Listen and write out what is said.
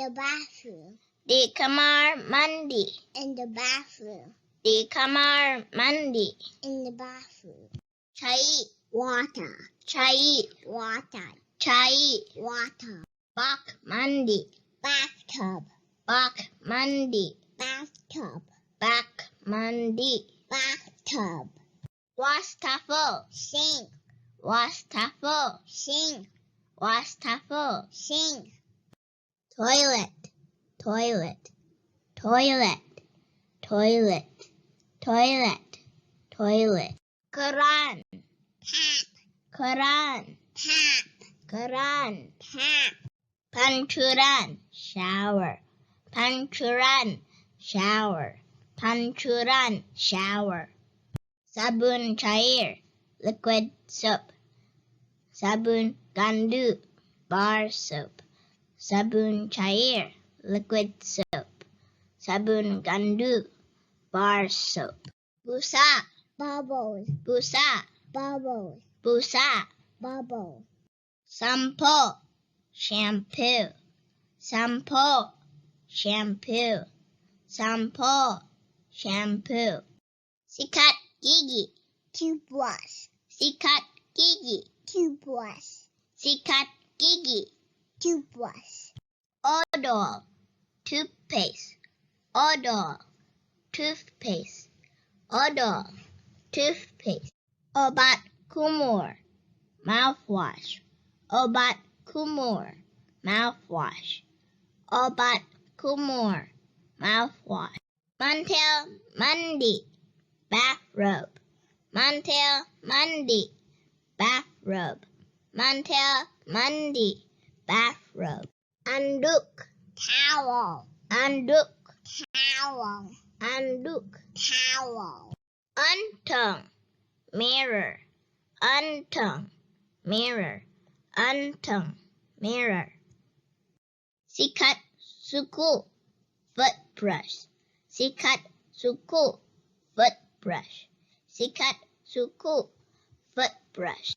the bathroom. Di kamar mandi. In the bathroom. Di kamar mandi. In the bathroom. Cai. Water. Cai. Water. Cai. Water. Bak mandi. Bathtub. Bak mandi. Bathtub. Bak mandi. Bathtub. Wastafel. Sink. Wastafel. Sink. Wastafel. Sink. Toilet. Toilet. Toilet. Toilet. Toilet. Toilet. Quran. Tap. Quran. Tap. Quran. Tap. Pancuran. Shower. Pancuran. Shower. Pancuran. Shower. Sabun cair. Liquid soap. Sabun gandu. Bar soap. Sabun cair. Liquid soap. Sabun gandu. Bar soap. Busa. Bubbles. Busa. Bubbles. Busa. Bubbles. Sampo. Shampoo. Sampo. Shampoo. Sampo. Shampoo. Sikat gigi. Toothbrush. Sikat gigi. Toothbrush. Sikat gigi. Toothbrush. Odol. Toothpaste. Odol. Toothpaste. Odol. Toothpaste. Obat kumur. Mouthwash. Obat kumur. Mouthwash. Obat kumur. Mouthwash. Mantel mandi. Bathrobe. Mantel mandi. Bathrobe. Mantel mandi. Bathrobe. Anduk. Towel. Anduk. Towel. Anduk. Towel. Untung. Mirror. Untung. Mirror. Untung. Mirror. Sikat suku. Foot brush. Sikat suku. Foot brush. Sikat suku. Foot brush.